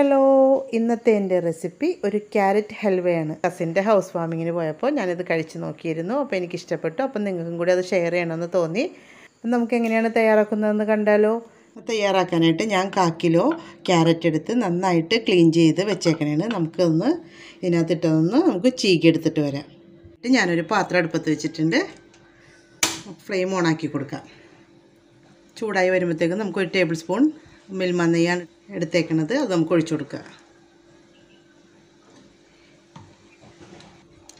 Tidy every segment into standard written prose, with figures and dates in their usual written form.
Hello, ഇന്നത്തെ എൻ്റെ recipe ഒരു ക്യാരറ്റ് ഹൽവയാണ്. കസിൻ്റെ ഹൗസ് വാമിങ്ങിന് പോയപ്പോൾ ഞാനിത് കഴിച്ച് നോക്കിയിരുന്നു. അപ്പോൾ എനിക്കിഷ്ടപ്പെട്ടു. അപ്പം നിങ്ങൾക്കും കൂടി അത് ഷെയർ ചെയ്യണമെന്ന് തോന്നി. നമുക്ക് എങ്ങനെയാണ് തയ്യാറാക്കുന്നതെന്ന് കണ്ടാലോ. തയ്യാറാക്കാനായിട്ട് ഞാൻ 1/4 കിലോ ക്യാരറ്റ് എടുത്ത് നന്നായിട്ട് ക്ലീൻ ചെയ്ത് വെച്ചേക്കണേണ്. നമുക്കൊന്ന് ഇതിനകത്തിട്ടൊന്ന് നമുക്ക് ചീകിയെടുത്തിട്ട് വരാം. ഞാനൊരു പാത്രം അടുപ്പത്ത് വെച്ചിട്ടുണ്ട്. ഫ്ലെയിം ഓണാക്കി കൊടുക്കാം. ചൂടായി വരുമ്പോഴത്തേക്കും നമുക്ക് 1 ടേബിൾ സ്പൂൺ മിൽമ നെയ്യാണ് എടുത്തേക്കണത്. അത് നമുക്ക് ഒഴിച്ചു കൊടുക്കുക.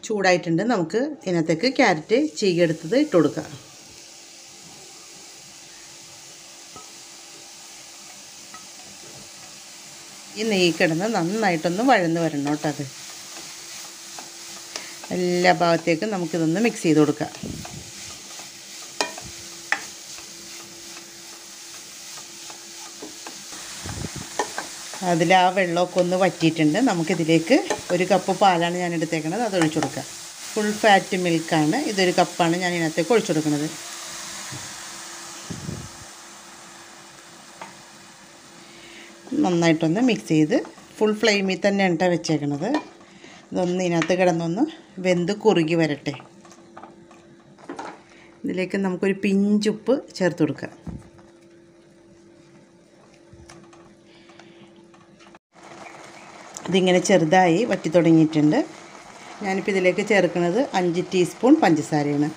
ചൂടായിട്ടുണ്ട്. നമുക്ക് ഇതിനകത്തേക്ക് ക്യാരറ്റ് ചീകിയെടുത്തത് ഇട്ട് കൊടുക്കുക. ഈ നെയ്യ് കിടന്ന് നന്നായിട്ടൊന്ന് വഴന്ന് വരണം കേട്ടോ. അത് എല്ലാ ഭാഗത്തേക്കും നമുക്കിതൊന്ന് മിക്സ് ചെയ്ത് കൊടുക്കാം. അതിൽ ആ വെള്ളമൊക്കെ ഒന്ന് വറ്റിയിട്ടുണ്ട്. നമുക്കിതിലേക്ക് 1 കപ്പ് പാലാണ് ഞാൻ എടുത്തേക്കണത്. അത് ഒഴിച്ചു കൊടുക്കുക. ഫുൾ ഫാറ്റ് മിൽക്കാണ്. ഇതൊരു കപ്പാണ് ഞാൻ ഇതിനകത്തേക്ക് ഒഴിച്ചു കൊടുക്കുന്നത്. നന്നായിട്ടൊന്ന് മിക്സ് ചെയ്ത് ഫുൾ ഫ്ലെയിമിൽ തന്നെയാണ് വെച്ചേക്കണത്. ഇതൊന്ന് ഇതിനകത്ത് കിടന്നൊന്ന് വെന്ത് കുറുകി വരട്ടെ. ഇതിലേക്ക് നമുക്കൊരു പിഞ്ചുപ്പ് ചേർത്ത് കൊടുക്കാം. ഇതിങ്ങനെ ചെറുതായി വറ്റി തുടങ്ങിയിട്ടുണ്ട്. ഞാനിപ്പോൾ ഇതിലേക്ക് ചേർക്കുന്നത് 5 ടീസ്പൂൺ പഞ്ചസാരയാണ്.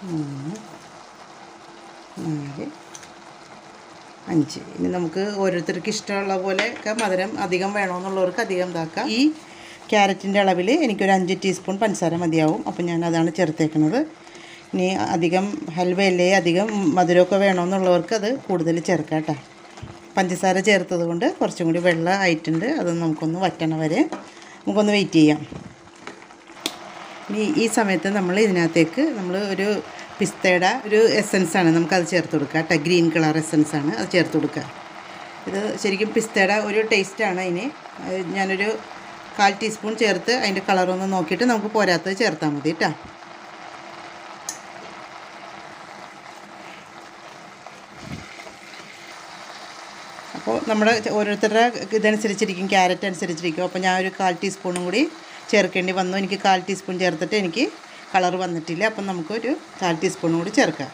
3, 4, 5. ഇനി നമുക്ക് ഓരോരുത്തർക്ക് ഇഷ്ടമുള്ള പോലെയൊക്കെ മധുരം അധികം വേണമെന്നുള്ളവർക്ക് അധികം ഇതാക്കാം. ഈ ക്യാരറ്റിൻ്റെ അളവിൽ എനിക്കൊരു 5 ടീസ്പൂൺ പഞ്ചസാര മതിയാവും. അപ്പോൾ ഞാൻ അതാണ് ചേർത്തേക്കുന്നത്. ഇനി അധികം ഹൽവയല്ലേ, അധികം മധുരമൊക്കെ വേണമെന്നുള്ളവർക്ക് അത് കൂടുതൽ ചേർക്കാം കേട്ടോ. പഞ്ചസാര ചേർത്തത് കൊണ്ട് കുറച്ചും കൂടി വെള്ളം ആയിട്ടുണ്ട്. അത് നമുക്കൊന്ന് വറ്റണ വരെ നമുക്കൊന്ന് വെയിറ്റ് ചെയ്യാം. ഇനി ഈ സമയത്ത് നമ്മൾ ഇതിനകത്തേക്ക് ഒരു പിസ്തയുടെ ഒരു എസൻസാണ് നമുക്കത് ചേർത്ത് കൊടുക്കുക കേട്ടോ. ഗ്രീൻ കളർ എസൻസാണ് അത് ചേർത്ത് കൊടുക്കുക. ഇത് ശരിക്കും പിസ്തയുടെ ഒരു ടേസ്റ്റാണ് അതിന്. ഞാനൊരു 1/4 ടീസ്പൂൺ ചേർത്ത് അതിൻ്റെ കളറൊന്ന് നോക്കിയിട്ട് നമുക്ക് പോരാത്തത് ചേർത്താൽ മതി കേട്ടോ. അപ്പോൾ നമ്മുടെ ഓരോരുത്തരുടെ ഇതനുസരിച്ചിരിക്കും, ക്യാരറ്റ് അനുസരിച്ചിരിക്കും. അപ്പോൾ ഞാൻ ഒരു 1/4 ടീസ്പൂണും കൂടി ചേർക്കേണ്ടി വന്നു. എനിക്ക് 1/4 ടീസ്പൂൺ ചേർത്തിട്ട് എനിക്ക് കളർ വന്നിട്ടില്ല. അപ്പം നമുക്കൊരു 1/4 ടീസ്പൂണും കൂടി ചേർക്കാം.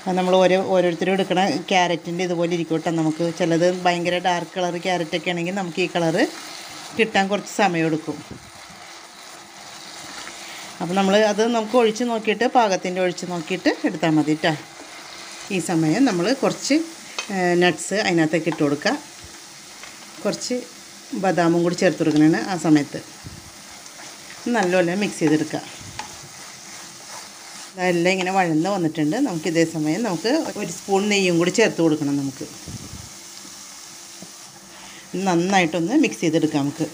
അത് നമ്മൾ ഓരോരുത്തരും എടുക്കണ ക്യാരറ്റിൻ്റെ ഇതുപോലെ ഇരിക്കും കേട്ടോ. നമുക്ക് ചിലത് ഭയങ്കര ഡാർക്ക് കളർ ക്യാരറ്റൊക്കെ ആണെങ്കിൽ നമുക്ക് ഈ കളറ് കിട്ടാൻ കുറച്ച് സമയമെടുക്കും. അപ്പോൾ നമുക്ക് ഒഴിച്ച് നോക്കിയിട്ട് പാകത്തിൻ്റെ ഒഴിച്ച് നോക്കിയിട്ട് എടുത്താൽ മതി കേട്ടോ. ഈ സമയം നമ്മൾ കുറച്ച് നട്ട്സ് അതിനകത്തേക്ക് ഇട്ട് കൊടുക്കുക. കുറച്ച് ബദാമും കൂടി ചേർത്ത് കൊടുക്കണതാണ് ആ സമയത്ത്. നല്ലപോലെ മിക്സ് ചെയ്തെടുക്കുക. അതെല്ലാം ഇങ്ങനെ വഴന്ന് വന്നിട്ടുണ്ട്. നമുക്ക് ഇതേ സമയം നമുക്ക് 1 സ്പൂൺ നെയ്യും കൂടി ചേർത്ത് കൊടുക്കണം. നമുക്ക് നന്നായിട്ടൊന്ന് മിക്സ് ചെയ്തെടുക്കാം. നമുക്ക്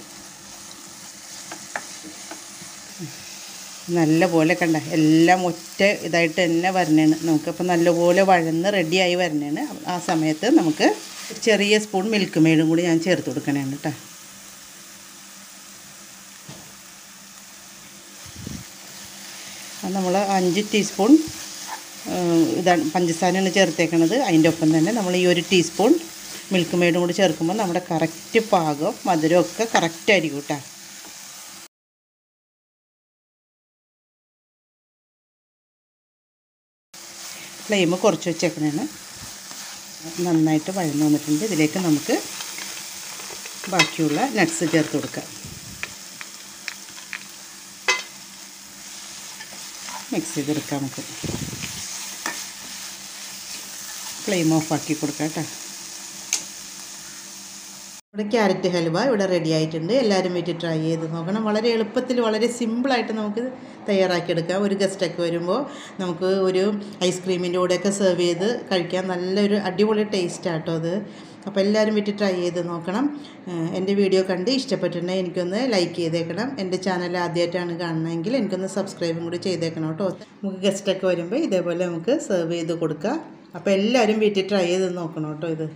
നല്ലപോലെ കണ്ട എല്ലാം ഒറ്റ ഇതായിട്ട് തന്നെ വരണേണ്. നമുക്കപ്പോൾ നല്ലപോലെ വഴന്ന് റെഡിയായി വരണേണ്. ആ സമയത്ത് നമുക്ക് ചെറിയ സ്പൂൺ മിൽക്ക് മെയ്ഡും കൂടി ഞാൻ ചേർത്ത് കൊടുക്കണേണ് കേട്ടോ. അത് നമ്മൾ 5 ടീസ്പൂൺ ഇതാണ് പഞ്ചസാരയാണ് ചേർത്തേക്കണത്. അതിൻ്റെ ഒപ്പം തന്നെ നമ്മൾ ഈ 1 ടീസ്പൂൺ മിൽക്ക് മെയ്ഡും കൂടി ചേർക്കുമ്പോൾ നമ്മുടെ കറക്റ്റ് പാകം മധുരമൊക്കെ കറക്റ്റായിരിക്കും കേട്ടോ. ഫ്ലെയിം കുറച്ച് വെച്ചേക്കണേണ്. നന്നായിട്ട് വഴന്ന് വന്നിട്ടുണ്ട്. ഇതിലേക്ക് നമുക്ക് ബാക്കിയുള്ള നട്ട്സ് ചേർത്ത് കൊടുക്കാം. മിക്സ് ചെയ്തെടുക്കാം. നമുക്ക് ഫ്ലെയിം ഓഫാക്കി കൊടുക്കാം കേട്ടോ. ഇവിടെ ക്യാരറ്റ് ഹൽവ ഇവിടെ റെഡി ആയിട്ടുണ്ട്. എല്ലാവരും വീട്ടിൽ ട്രൈ ചെയ്ത് നോക്കണം. വളരെ എളുപ്പത്തിൽ വളരെ സിമ്പിളായിട്ട് നമുക്ക് തയ്യാറാക്കിയെടുക്കാം. ഒരു ഗസ്റ്റൊക്കെ വരുമ്പോൾ നമുക്ക് ഒരു ഐസ്ക്രീമിൻ്റെ കൂടെയൊക്കെ സെർവ് ചെയ്ത് കഴിക്കാൻ നല്ലൊരു അടിപൊളി ടേസ്റ്റാണ് കേട്ടോ അത്. അപ്പോൾ എല്ലാവരും വീട്ടിൽ ട്രൈ ചെയ്ത് നോക്കണം. എൻ്റെ വീഡിയോ കണ്ട് ഇഷ്ടപ്പെട്ടിട്ടുണ്ടെങ്കിൽ എനിക്കൊന്ന് ലൈക്ക് ചെയ്തേക്കണം. എൻ്റെ ചാനൽ ആദ്യമായിട്ടാണ് കാണണമെങ്കിൽ എനിക്കൊന്ന് സബ്സ്ക്രൈബും കൂടി ചെയ്തേക്കണം കേട്ടോ. നമുക്ക് ഗസ്റ്റൊക്കെ വരുമ്പോൾ ഇതേപോലെ നമുക്ക് സെർവ് ചെയ്ത് കൊടുക്കാം. അപ്പോൾ എല്ലാവരും വീട്ടിൽ ട്രൈ ചെയ്ത് നോക്കണം കേട്ടോ ഇത്.